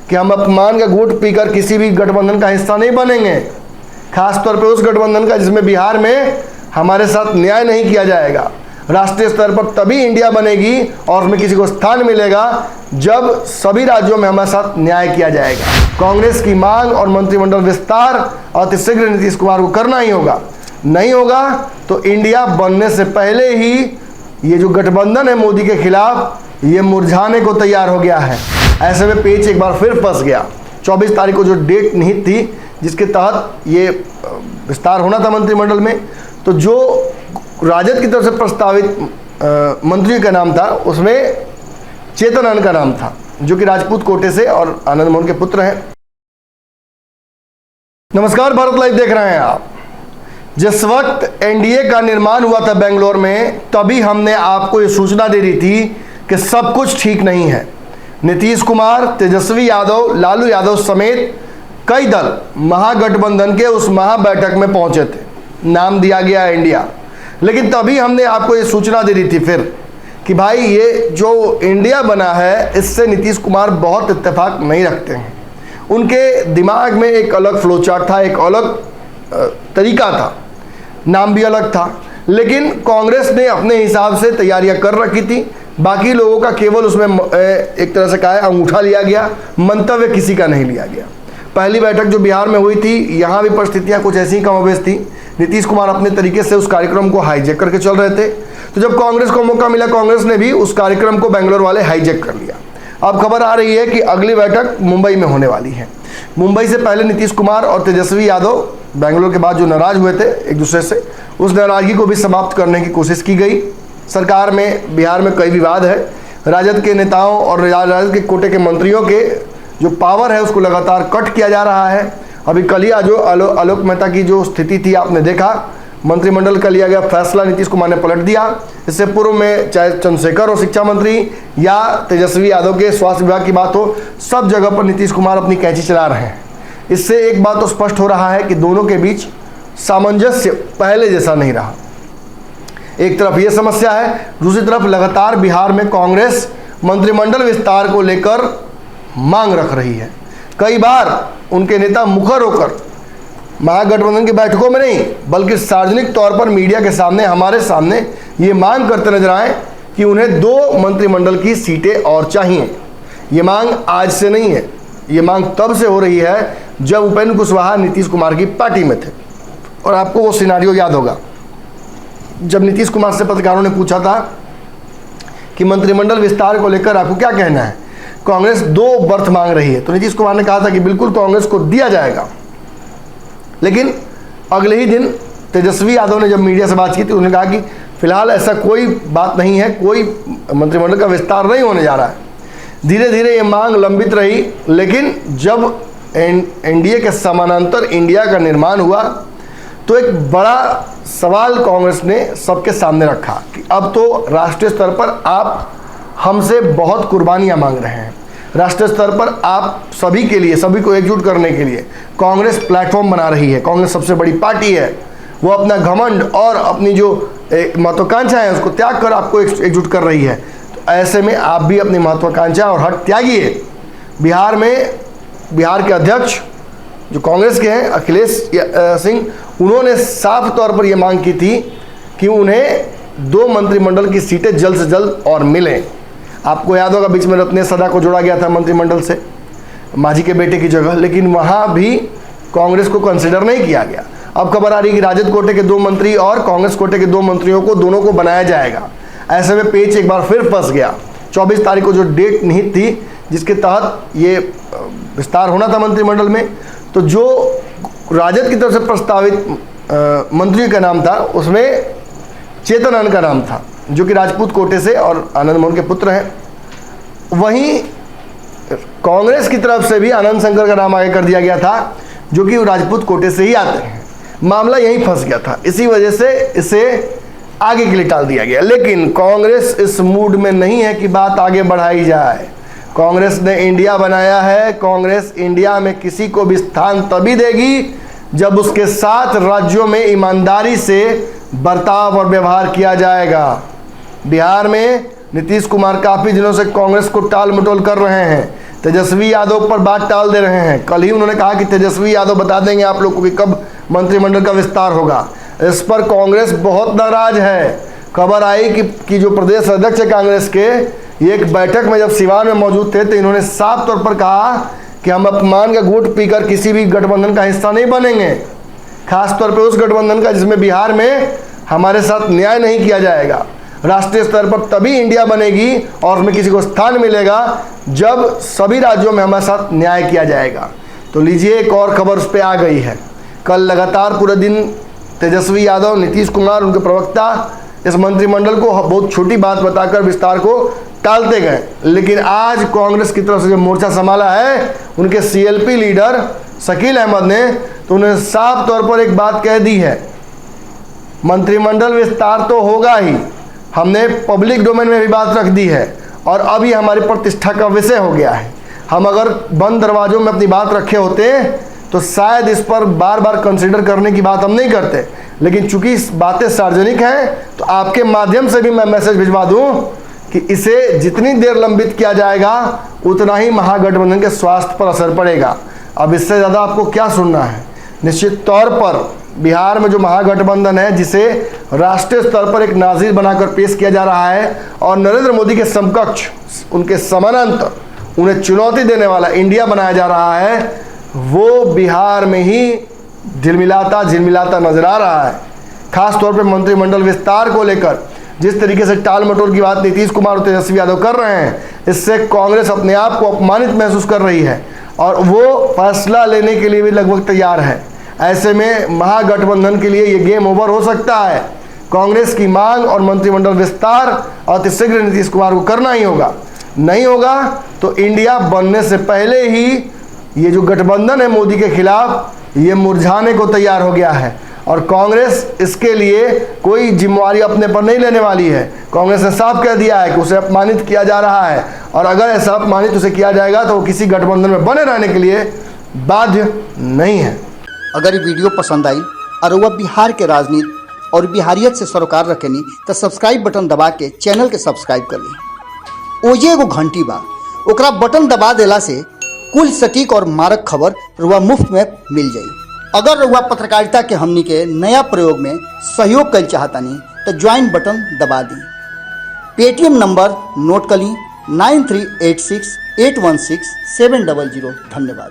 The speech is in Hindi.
कि हम अपमान का घूंट पीकर किसी भी गठबंधन का हिस्सा नहीं बनेंगे, खासतौर पे उस गठबंधन का जिसमें बिहार में हमारे साथ न्याय नहीं किया जाएगा। राष्ट्रीय स्तर पर तभी इंडिया बनेगी और उसमें किसी को स्थान मिलेगा जब सभी राज्यों में हमारे साथ न्याय किया जाएगा। कांग्रेस की मांग और मंत्रिमंडल विस्तार अतिशीघ्र नीतीश कुमार को करना ही होगा। नहीं होगा तो इंडिया बनने से पहले ही ये जो गठबंधन है मोदी के खिलाफ, ये मुरझाने को तैयार हो गया है। ऐसे में पेच एक बार फिर फंस गया। 24 तारीख को जो डेट निहित थी जिसके तहत ये विस्तार होना था मंत्रिमंडल में, तो जो राजद की तरफ से प्रस्तावित मंत्रियों का नाम था उसमें चेतन आनंद का नाम था, जो कि राजपूत कोटे से और आनंद मोहन के पुत्र हैं। नमस्कार, भारत लाइव देख रहे हैं आप। जिस वक्त एनडीए का निर्माण हुआ था बेंगलोर में, तभी हमने आपको ये सूचना दे दी थी कि सब कुछ ठीक नहीं है। नीतीश कुमार, तेजस्वी यादव, लालू यादव समेत कई दल महागठबंधन के उस महाबैठक में पहुंचे थे। नाम दिया गया इंडिया, लेकिन तभी हमने आपको ये सूचना दे दी थी फिर कि भाई ये जो इंडिया बना है इससे नीतीश कुमार बहुत इत्तेफाक नहीं रखते हैं। उनके दिमाग में एक अलग फ्लो चार्ट था, एक अलग तरीका था, नाम भी अलग था। लेकिन कांग्रेस ने अपने हिसाब से तैयारियां कर रखी थी, बाकी लोगों का केवल उसमें एक तरह से कहा है अंगूठा लिया गया, मंतव्य किसी का नहीं लिया गया। पहली बैठक जो बिहार में हुई थी, यहाँ भी परिस्थितियाँ कुछ ऐसी कमोबेश थी। नीतीश कुमार अपने तरीके से उस कार्यक्रम को हाईजैक करके चल रहे थे, तो जब कांग्रेस को मौका मिला, कांग्रेस ने भी उस कार्यक्रम को बेंगलोर वाले हाईजैक कर लिया। अब खबर आ रही है कि अगली बैठक मुंबई में होने वाली है। मुंबई से पहले नीतीश कुमार और तेजस्वी यादव बेंगलोर के बाद जो नाराज हुए थे एक दूसरे से, उस नाराजगी को भी समाप्त करने की कोशिश की गई। सरकार में बिहार में कई विवाद है। राजद के नेताओं और राजद के कोटे के मंत्रियों के जो पावर है उसको लगातार कट किया जा रहा है। अभी कल ही जो आलोक मेहता की जो स्थिति थी आपने देखा, मंत्रिमंडल का लिया गया फैसला नीतीश कुमार ने पलट दिया। इससे पूर्व में चाहे चंद्रशेखर हो शिक्षा मंत्री या तेजस्वी यादव के स्वास्थ्य विभाग की बात हो, सब जगह पर नीतीश कुमार अपनी कैंची चला रहे हैं। इससे एक बात तो स्पष्ट हो रहा है कि दोनों के बीच सामंजस्य पहले जैसा नहीं रहा। एक तरफ ये समस्या है, दूसरी तरफ लगातार बिहार में कांग्रेस मंत्रिमंडल विस्तार को लेकर मांग रख रही है। कई बार उनके नेता मुखर होकर महागठबंधन की बैठकों में नहीं बल्कि सार्वजनिक तौर पर मीडिया के सामने, हमारे सामने ये मांग करते नजर आए कि उन्हें 2 मंत्रिमंडल की सीटें और चाहिए। ये मांग आज से नहीं है, ये मांग तब से हो रही है जब उपेंद्र कुशवाहा नीतीश कुमार की पार्टी में थे। और आपको वो सिनारियो याद होगा जब नीतीश कुमार से पत्रकारों ने पूछा था कि मंत्रिमंडल विस्तार को लेकर आपको क्या कहना है, कांग्रेस 2 बर्थ मांग रही है, तो नीतीश कुमार ने कहा था कि बिल्कुल कांग्रेस को दिया जाएगा। लेकिन अगले ही दिन तेजस्वी यादव ने जब मीडिया से बात की तो उन्होंने कहा कि फिलहाल ऐसा कोई बात नहीं है, कोई मंत्रिमंडल का विस्तार नहीं होने जा रहा है। धीरे धीरे ये मांग लंबित रही, लेकिन जब एनडीए के समानांतर इंडिया का निर्माण हुआ तो एक बड़ा सवाल कांग्रेस ने सबके सामने रखा कि अब तो राष्ट्रीय स्तर पर आप हमसे बहुत कुर्बानियां मांग रहे हैं। राष्ट्रीय स्तर पर आप सभी के लिए, सभी को एकजुट करने के लिए कांग्रेस प्लेटफॉर्म बना रही है। कांग्रेस सबसे बड़ी पार्टी है, वो अपना घमंड और अपनी जो महत्वाकांक्षा है उसको त्याग कर आपको एकजुट कर रही है। तो ऐसे में आप भी अपनी महत्वाकांक्षा और हट त्यागिए। बिहार के अध्यक्ष जो कांग्रेस के हैं अखिलेश सिंह, उन्होंने साफ तौर पर यह मांग की थी कि उन्हें 2 मंत्रिमंडल की सीटें जल्द से जल्द और मिलें। आपको याद होगा बीच में रत्नेश सदा को जोड़ा गया था मंत्रिमंडल से मांझी के बेटे की जगह, लेकिन वहां भी कांग्रेस को कंसिडर नहीं किया गया। अब खबर आ रही है कि राजद कोटे के 2 मंत्री और कांग्रेस कोटे के 2 मंत्रियों को, दोनों को बनाया जाएगा। ऐसे में पेच एक बार फिर फंस गया। 24 तारीख को जो डेट निहित थी जिसके तहत ये विस्तार होना था मंत्रिमंडल में, तो जो राजद की तरफ से प्रस्तावित मंत्रियों का नाम था उसमें चेतन आनंद का नाम था, जो कि राजपूत कोटे से और आनंद मोहन के पुत्र हैं। वहीं कांग्रेस की तरफ से भी आनंद शंकर का नाम आगे कर दिया गया था, जो कि राजपूत कोटे से ही आते हैं। मामला यहीं फंस गया था, इसी वजह से इसे आगे के लिए टाल दिया गया। लेकिन कांग्रेस इस मूड में नहीं है कि बात आगे बढ़ाई जाए। कांग्रेस ने इंडिया बनाया है, कांग्रेस इंडिया में किसी को भी स्थान तभी देगी जब उसके साथ राज्यों में ईमानदारी से बर्ताव और व्यवहार किया जाएगा। बिहार में नीतीश कुमार काफी दिनों से कांग्रेस को टाल मटोल कर रहे हैं, तेजस्वी यादव पर बात टाल दे रहे हैं। कल ही उन्होंने कहा कि तेजस्वी यादव बता देंगे आप लोग को कि कब मंत्रिमंडल का विस्तार होगा। इस पर कांग्रेस बहुत नाराज है। खबर आई कि जो प्रदेश अध्यक्ष है कांग्रेस के, ये एक बैठक में जब सिवान में मौजूद थे तो इन्होंने साफ तौर पर कहा कि हम अपमान का घूंट पीकर किसी भी गठबंधन का हिस्सा नहीं बनेंगे, खासतौर पर उस गठबंधन का जिसमें बिहार में हमारे साथ न्याय नहीं किया जाएगा। राष्ट्रीय स्तर पर तभी इंडिया बनेगी और उसमें किसी को स्थान मिलेगा जब सभी राज्यों में हमारे साथ न्याय किया जाएगा। तो लीजिए एक और खबर उस पर आ गई है। कल लगातार पूरे दिन तेजस्वी यादव, नीतीश कुमार, उनके प्रवक्ता इस मंत्रिमंडल को बहुत छोटी बात बताकर विस्तार को टालते गए, लेकिन आज कांग्रेस की तरफ से जो मोर्चा संभाला है उनके सीएलपी लीडर शकील अहमद ने, तो उन्होंने साफ तौर पर एक बात कह दी है, मंत्रिमंडल विस्तार तो होगा ही, हमने पब्लिक डोमेन में भी बात रख दी है और अब ये हमारी प्रतिष्ठा का विषय हो गया है। हम अगर बंद दरवाजों में अपनी बात रखे होते तो शायद इस पर बार बार कंसीडर करने की बात हम नहीं करते, लेकिन चूंकि इस बातें सार्वजनिक हैं तो आपके माध्यम से भी मैं मैसेज भिजवा दूं कि इसे जितनी देर लंबित किया जाएगा उतना ही महागठबंधन के स्वास्थ्य पर असर पड़ेगा। अब इससे ज़्यादा आपको क्या सुनना है। निश्चित तौर पर बिहार में जो महागठबंधन है, जिसे राष्ट्रीय स्तर पर एक नाज़ीर बनाकर पेश किया जा रहा है और नरेंद्र मोदी के समकक्ष, उनके समानांतर, उन्हें चुनौती देने वाला इंडिया बनाया जा रहा है, वो बिहार में ही झिलमिलाता नजर आ रहा है। खास तौर पर मंत्रिमंडल विस्तार को लेकर जिस तरीके से टाल मटोल की बात नीतीश कुमार और तेजस्वी यादव कर रहे हैं, इससे कांग्रेस अपने आप को अपमानित महसूस कर रही है और वो फैसला लेने के लिए भी लगभग तैयार है। ऐसे में महागठबंधन के लिए ये गेम ओवर हो सकता है। कांग्रेस की मांग और मंत्रिमंडल विस्तार अतिशीघ्र नीतीश कुमार को करना ही होगा। नहीं होगा तो इंडिया बनने से पहले ही ये जो गठबंधन है मोदी के खिलाफ, ये मुरझाने को तैयार हो गया है और कांग्रेस इसके लिए कोई जिम्मेवारी अपने पर नहीं लेने वाली है। कांग्रेस ने साफ कह दिया है कि उसे अपमानित किया जा रहा है और अगर ऐसा अपमानित उसे किया जाएगा तो वो किसी गठबंधन में बने रहने के लिए बाध्य नहीं है। अगर ये वीडियो पसंद आई और वह बिहार के राजनीति और बिहारियत से सरोकार रखेनी तो सब्सक्राइब बटन दबा के चैनल के सब्सक्राइब कर ली। ओजे एगो घंटी बा, ओकरा बटन दबा देला से कुल सटीक और मारक खबर रुआ मुफ्त में मिल जाई। अगर रुआ पत्रकारिता के हमनी के नया प्रयोग में सहयोग कर चाहतानी तो ज्वाइन बटन दबा दी। पेटीएम नंबर नोट कर ली 9386816700। धन्यवाद।